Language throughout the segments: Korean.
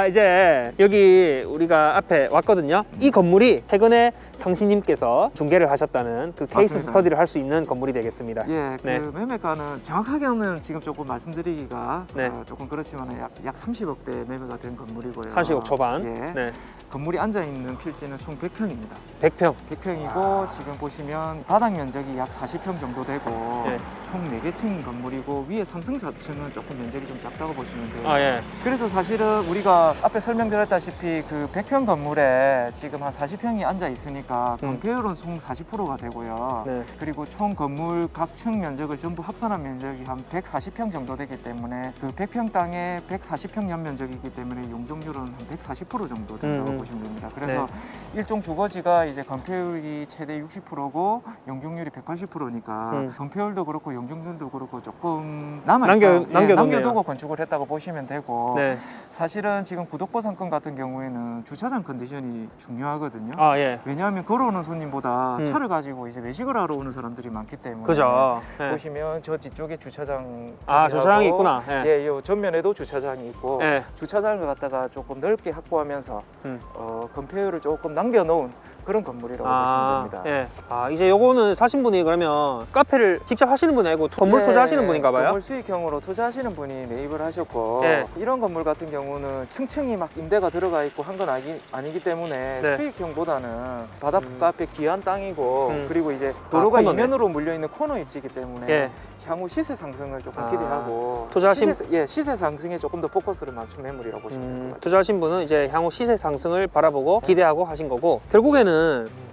자, 이제 여기 우리가 앞에 왔거든요. 이 건물이 최근에 성신님께서 중개를 하셨다는 그 케이스 맞습니다. 스터디를 할 수 있는 건물이 되겠습니다. 예, 그 네. 매매가는 정확하게는 지금 조금 말씀드리기가 네. 조금 그렇지만 약 30억대 매매가 된 건물이고요. 30억 초반. 예. 네. 건물이 앉아 있는 필지는 총 100평입니다. 100평. 100평이고 지금 보시면 바닥 면적이 약 40평 정도 되고 예. 총 4개층 건물이고 위에 3층 4층은 조금 면적이 좀 작다고 보시면 돼요. 아, 예. 그래서 사실은 우리가 앞에 설명드렸다시피 그 100평 건물에 지금 한 40평이 앉아 있으니까 건폐율은 총 40%가 되고요. 네. 그리고 총 건물 각 층 면적을 전부 합산한 면적이 한 140평 정도 되기 때문에 그 100평 땅에 140평 연면적이기 때문에 용적률은 한 140% 정도 된다고 보시면 됩니다. 그래서 일종 주거지가 이제 건폐율이 최대 60%고 용적률이 180%니까 건폐율도 그렇고 용적률도 그렇고 조금 남겨두고 건축을 했다고 보시면 되고 네. 사실은 지금 구독보 상권 같은 경우에는 주차장 컨디션이 중요하거든요. 아, 예. 왜냐하면 걸어오는 손님보다 차를 가지고 이제 외식을 하러 오는 사람들이 많기 때문에 그죠. 예. 보시면 저 뒤쪽에 주차장 주차장이 있구나. 예. 예, 요 전면에도 주차장이 있고 예. 주차장을 갖다가 조금 넓게 확보하면서 건폐율을 조금 남겨놓은 그런 건물이라고 보시면 됩니다. 예. 아, 이제 요거는 사신 분이 그러면 카페를 직접 하시는 분이 아니고 건물 투자하시는 분인가 봐요? 건물 수익형으로 투자하시는 분이 매입을 하셨고 예. 이런 건물 같은 경우는 층층이 막 임대가 들어가 있고 한 건 아니기 때문에 네. 수익형보다는 바닷가 앞에 귀한 땅이고 그리고 이제 도로가 코너네. 이면으로 물려있는 코너 입지이기 때문에 예. 향후 시세 상승을 조금 기대하고 시세 상승에 조금 더 포커스를 맞춘 매물이라고 보시면 될 것 같아요. 투자하신 분은 이제 향후 시세 상승을 바라보고 기대하고 하신 거고 결국에는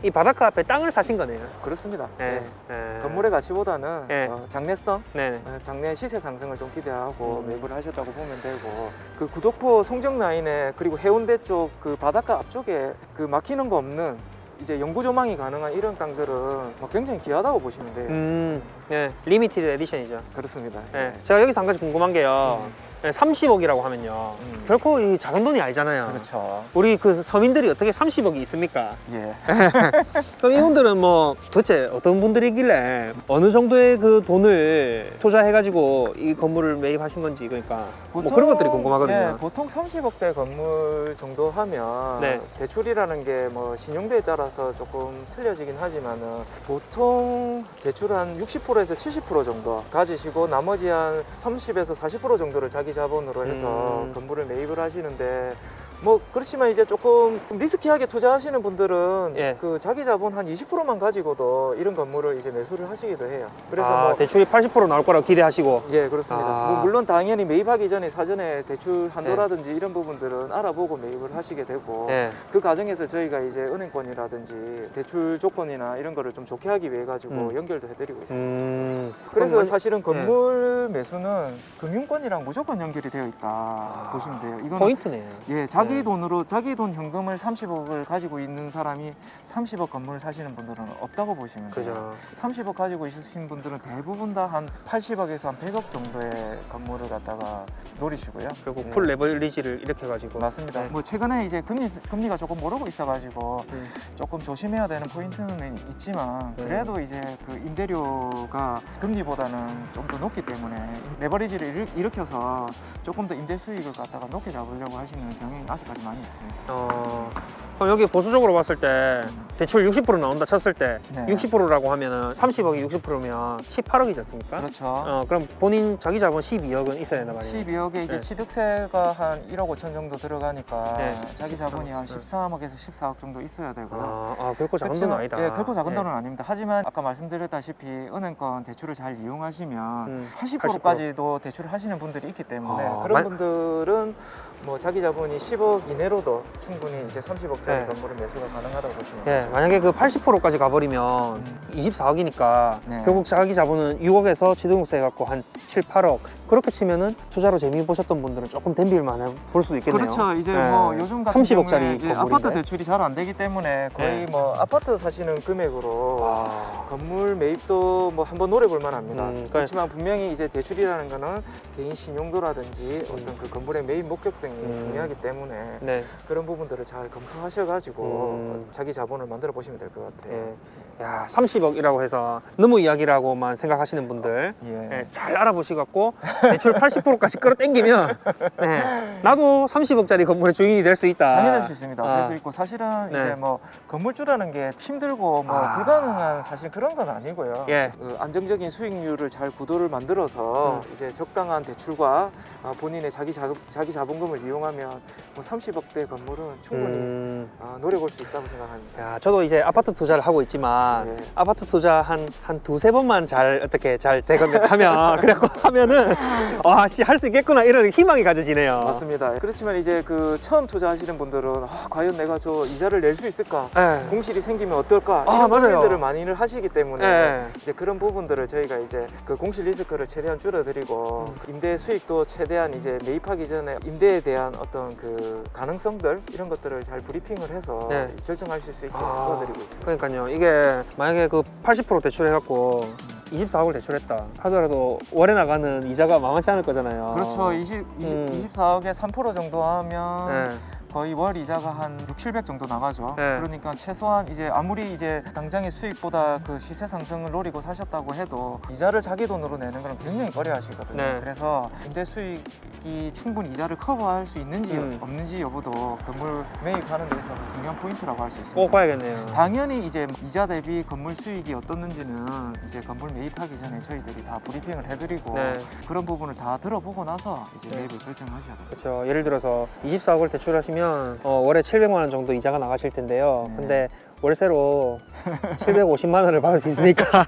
이 바닷가 앞에 땅을 사신 거네요. 그렇습니다. 예. 예. 예. 건물의 가치보다는 예. 장래성, 네네. 장래 시세 상승을 좀 기대하고 매입을 하셨다고 보면 되고 그 구독포 송정 라인에 그리고 해운대 쪽 그 바닷가 앞쪽에 그 막히는 거 없는 이제 영구 조망이 가능한 이런 땅들은 굉장히 귀하다고 보시면 돼요. 예. 리미티드 에디션이죠. 그렇습니다. 예. 제가 여기서 한 가지 궁금한 게요. 30억이라고 하면요. 결코 이 작은 돈이 아니잖아요. 그렇죠. 우리 그 서민들이 어떻게 30억이 있습니까? 예. 그럼 이분들은 뭐 도대체 어떤 분들이길래 어느 정도의 그 돈을 투자해가지고 이 건물을 매입하신 건지 그러니까 뭐 그런 것들이 궁금하거든요. 예, 보통 30억대 건물 정도 하면 네. 대출이라는 게 뭐 신용도에 따라서 조금 틀려지긴 하지만은 보통 대출 한 60%에서 70% 정도 가지시고 나머지 한 30에서 40% 정도를 자기 자본으로 해서 건물을 매입을 하시는데 뭐 그렇지만 이제 조금 리스키하게 투자하시는 분들은 예. 그 자기 자본 한 20%만 가지고도 이런 건물을 이제 매수를 하시기도 해요. 그래서 대출이 80% 나올 거라고 기대하시고. 예, 그렇습니다. 뭐 물론 당연히 매입하기 전에 사전에 대출 한도라든지 이런 부분들은 알아보고 매입을 하시게 되고 예. 그 과정에서 저희가 이제 은행권이라든지 대출 조건이나 이런 거를 좀 좋게 하기 위해 가지고 연결도 해드리고 있습니다. 그래서 사실은 건물 매수는 금융권이랑 무조건 연결이 되어 있다 보시면 돼요. 이거는 포인트네요. 예, 자기 돈으로 자기 돈 현금을 30억을 가지고 있는 사람이 30억 건물을 사시는 분들은 없다고 보시면 돼요. 그죠. 30억 가지고 있으신 분들은 대부분 다 한 80억에서 한 100억 정도의 건물을 갖다가 노리시고요. 결국 풀 레버리지를 이렇게 해가지고. 맞습니다. 뭐 최근에 이제 금리가 조금 오르고 있어가지고 조금 조심해야 되는 포인트는 있지만 그래도 이제 그 임대료가 금리보다는 좀 더 높기 때문에 레버리지를 일으켜서 조금 더 임대 수익을 갖다가 높게 잡으려고 하시는 경향이 아직까지 많이 있습니다. 그럼 여기 보수적으로 봤을 때 대출 60% 나온다 쳤을 때 네. 60%라고 하면은 30억이 60%면 18억이지 않습니까? 그렇죠. 그럼 본인 자기 자본 12억은 있어야 된단 말이에요. 12억에 이제 네. 취득세가 한 1억 5천 정도 들어가니까 네. 자기 자본이 한 13억에서 14억 정도 있어야 되고요. 결코 작은 돈은 아니다. 예, 결코 작은 돈은 아닙니다. 하지만 아까 말씀드렸다시피 은행권 대출을 잘 이용하시면 80%까지도 대출을 하시는 분들이 있기 때문에 그런 분들은 뭐 자기 자본이 10억 이내로도 충분히 이제 30억짜리 네. 건물을 매수가 가능하다고 보시면 예, 되죠. 만약에 그 80%까지 가버리면 24억이니까 네. 결국 자기 자본은 6억에서 취득세 갖고 한 7, 8억 그렇게 치면은 투자로 재미 보셨던 분들은 조금 댐빌 만해 볼 수도 있겠네요. 그렇죠. 이제 예. 뭐 요즘 같은 30억짜리 경우에 아파트 대출이 잘 안 되기 때문에 거의 뭐 아파트 사시는 금액으로 건물 매입도 뭐 한번 노려볼 만합니다. 그렇지만 분명히 이제 대출이라는 거는 개인 신용도라든지 어떤 그 건물의 매입 목적 등이 중요하기 때문에 네. 그런 부분들을 잘 검토하셔야 합쳐가지고 자기 자본을 만들어 보시면 될 것 같아요. 예. 야, 30억이라고 해서 너무 이야기라고만 생각하시는 분들 예. 예, 잘 알아보시갖고 대출 80%까지 끌어당기면 네, 나도 30억짜리 건물의 주인이 될 수 있다. 당연할 수 있습니다. 아. 될 수 있고 사실은 네. 이제 뭐 건물주라는 게 힘들고 뭐 아. 불가능한 사실 그런 건 아니고요. 예. 그 안정적인 수익률을 잘 구도를 만들어서 이제 적당한 대출과 본인의 자기 자본금을 이용하면 뭐 30억대 건물은 충분히 노려 볼 수 있다고 생각합니다. 야, 저도 이제 아파트 투자를 하고 있지만 네. 아파트 투자 한 두세 번만 잘 어떻게 잘 되거든 하면 그래갖고 하면은 와씨 할 수 있겠구나 이런 희망이 가져지네요. 맞습니다. 그렇지만 이제 그 처음 투자하시는 분들은 과연 내가 저 이자를 낼 수 있을까? 예. 공실이 생기면 어떨까? 아, 이런 맞아요. 고민들을 많이들 하시기 때문에 예. 이제 그런 부분들을 저희가 이제 그 공실 리스크를 최대한 줄여드리고 임대 수익도 최대한 이제 매입하기 전에 임대에 대한 어떤 그 가능성들 이런 것들을 잘 브리핑을 해서 네. 결정하실 수 있게 도와드리고 있습니다. 그러니까요. 이게 만약에 그 80% 대출해갖고 24억을 대출했다 하더라도 월에 나가는 이자가 만만치 않을 거잖아요. 그렇죠. 24억에 3% 정도 하면 네. 거의 월 이자가 한 6, 700 정도 나가죠. 네. 그러니까 최소한 이제 아무리 이제 당장의 수익보다 그 시세 상승을 노리고 사셨다고 해도 이자를 자기 돈으로 내는 건 굉장히 꺼려하시거든요. 네. 그래서 임대 수익이 충분히 이자를 커버할 수 있는지 없는지 여부도 건물 매입하는 데 있어서 중요한 포인트라고 할 수 있습니다. 꼭 봐야겠네요. 당연히 이제 이자 대비 건물 수익이 어떻는지는 이제 건물 매입하기 전에 저희들이 다 브리핑을 해드리고 네. 그런 부분을 다 들어보고 나서 이제 네. 매입을 결정하셔야 됩니다. 그렇죠. 예를 들어서 24억을 대출하시면 월에 700만 원 정도 이자가 나가실 텐데요. 네. 근데 월세로 750만 원을 받을 수 있으니까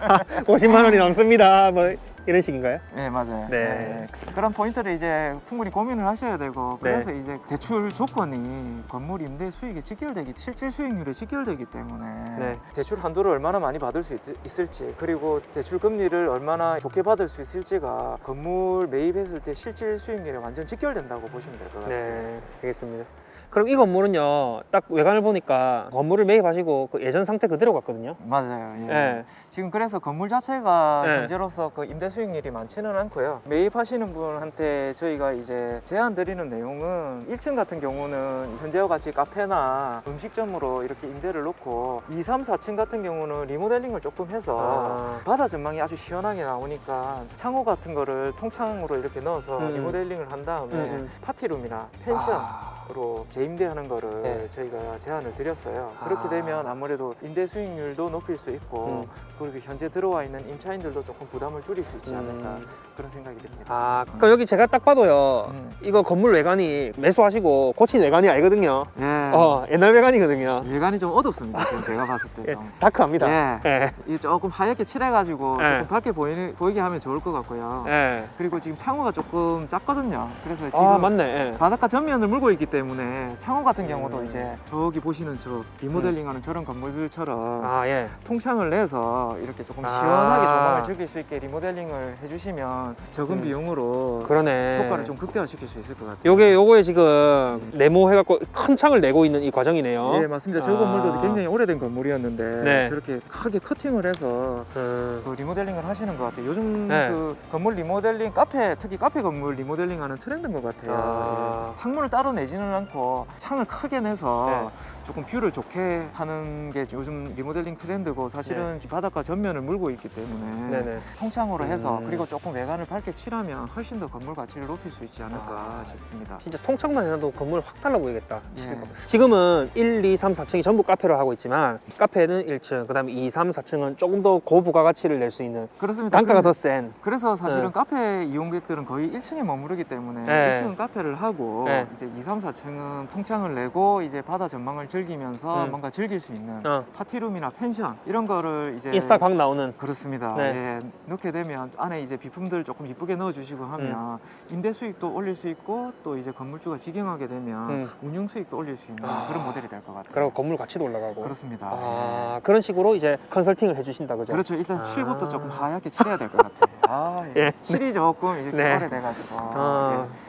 50만 원이 남습니다. 뭐 이런 식인가요? 네, 맞아요. 네. 그런 포인트를 이제 충분히 고민을 하셔야 되고 네. 그래서 이제 대출 조건이 건물 임대 수익에 직결되기 실질 수익률에 직결되기 때문에 네. 대출 한도를 얼마나 많이 받을 수 있을지 그리고 대출 금리를 얼마나 좋게 받을 수 있을지가 건물 매입했을 때 실질 수익률에 완전 직결된다고 보시면 될 것 같아요. 네, 알겠습니다. 그럼 이 건물은요, 딱 외관을 보니까 건물을 매입하시고 그 예전 상태 그대로 같거든요. 맞아요. 예. 네. 지금 그래서 건물 자체가 네. 현재로서 그 임대 수익률이 많지는 않고요. 매입하시는 분한테 저희가 이제 제안 드리는 내용은 1층 같은 경우는 현재와 같이 카페나 음식점으로 이렇게 임대를 놓고 2, 3, 4층 같은 경우는 리모델링을 조금 해서 바다 전망이 아주 시원하게 나오니까 창호 같은 거를 통창으로 이렇게 넣어서 리모델링을 한 다음에 파티룸이나 펜션으로 재임대하는 거를 네. 저희가 제안을 드렸어요. 그렇게 되면 아무래도 임대 수익률도 높일 수 있고 그리고 현재 들어와 있는 임차인들도 조금 부담을 줄일 수 있지 않을까 그런 생각이 듭니다. 아, 그러니까 여기 제가 딱 봐도요, 이거 건물 외관이 매수하시고 고친 외관이 아니거든요. 예. 옛날 외관이거든요. 외관이 좀 어둡습니다. 지금 제가 봤을 때 예, 좀. 다크합니다. 예. 예. 이 조금 하얗게 칠해가지고 예. 조금 밝게 보이게 하면 좋을 것 같고요. 예. 그리고 지금 창호가 조금 작거든요. 그래서 지금 아, 맞네. 예. 바닷가 전면을 물고 있기 때문에 창호 같은 경우도 이제 저기 보시는 저 리모델링하는 저런 건물들처럼 아, 예. 통창을 내서 이렇게 조금 아. 시원하게 조망을 즐길 수 있게 리모델링을 해주시면 적은 비용으로 그러네. 효과를 좀 극대화시킬 수 있을 것 같아요. 요거에 지금 네모해갖고 큰 창을 내고 있는 이 과정이네요. 예, 맞습니다. 저 건물도 굉장히 오래된 건물이었는데 네. 저렇게 크게 커팅을 해서 그 리모델링을 하시는 것 같아요. 요즘 네. 그 건물 리모델링, 특히 카페 건물 리모델링하는 트렌드인 것 같아요. 예. 창문을 따로 내지는 않고 창을 크게 내서 조금 뷰를 좋게 하는 게 요즘 리모델링 트렌드고 사실은 바닷가 전면을 물고 있기 때문에 네네. 통창으로 해서 그리고 조금 외관을 밝게 칠하면 훨씬 더 건물 가치를 높일 수 있지 않을까 싶습니다. 진짜 통창만 해놔도 건물 확 달라 보이겠다. 예. 지금은 1, 2, 3, 4층이 전부 카페로 하고 있지만 카페는 1층, 그 다음에 2, 3, 4층은 조금 더 고부가가치를 낼 수 있는 그렇습니다. 단가가 더 센. 그래서 사실은 네. 카페 이용객들은 거의 1층에 머무르기 때문에 네. 1층은 카페를 하고 네. 이제 2, 3, 4층은 통창을 내고 이제 바다 전망을 즐기면서 뭔가 즐길 수 있는 파티룸이나 펜션 이런 거를 이제 인스타 각 나오는. 그렇습니다. 네. 예, 넣게 되면 안에 이제 비품들 조금 이쁘게 넣어주시고 하면 임대 수익도 올릴 수 있고 또 이제 건물주가 직영하게 되면 운영 수익도 올릴 수 있는 그런 모델이 될 것 같아요. 그리고 건물 가치도 올라가고. 그렇습니다. 아, 그런 식으로 이제 컨설팅을 해주신다, 그죠? 그렇죠. 일단 칠부터 조금 하얗게 칠해야 될 것 같아요. 예. 칠이 조금 이제 네. 오래돼가지고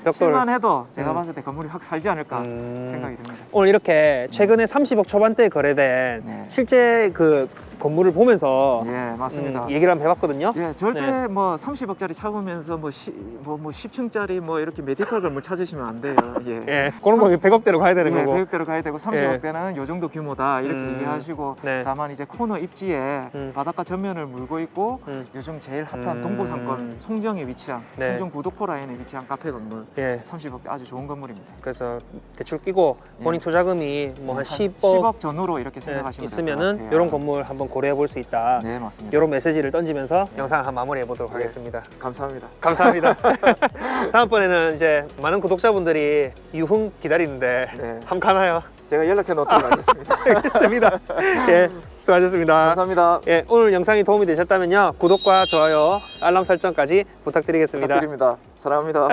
벽돌. 칠만 해도 제가 봤을 때 건물이 확 살지 않을까 생각이 듭니다. 오늘 이렇게 최근에 30억 초반대에 거래된 네. 실제 그 건물을 보면서 예, 맞습니다. 얘기를 한번 해봤거든요. 예, 절대 네. 뭐 30억짜리 찾으면서 뭐 10층짜리 뭐 이렇게 메디컬 건물 찾으시면 안 돼요. 예. 예, 그런 거 100억대로 가야 되는 예, 거고. 100억대로 가야 되고 30억대는 요 정도 규모다 이렇게 얘기하시고 네. 다만 이제 코너 입지에 바닷가 전면을 물고 있고 요즘 제일 핫한 동부상권 송정에 위치한 네. 송정 구독포 라인에 위치한 카페 건물 예, 30억대 아주 좋은 건물입니다. 그래서 대출 끼고 본인 예. 투자금이 뭐 한 10억 10억 전후로 이렇게 생각하시면 될 것 있으면은 같아요. 이런 건물 한번 고려해 볼 수 있다. 네, 맞습니다. 이런 메시지를 던지면서 영상 한번 마무리해 보도록 네. 하겠습니다. 감사합니다. 감사합니다. 다음번에는 이제 많은 구독자분들이 유흥 기다리는데 네. 한번 가나요? 제가 연락해 놓도록 하겠습니다. 알겠습니다. 예, 수고하셨습니다. 감사합니다. 예, 오늘 영상이 도움이 되셨다면요, 구독과 좋아요, 알람 설정까지 부탁드리겠습니다. 부탁드립니다. 사랑합니다.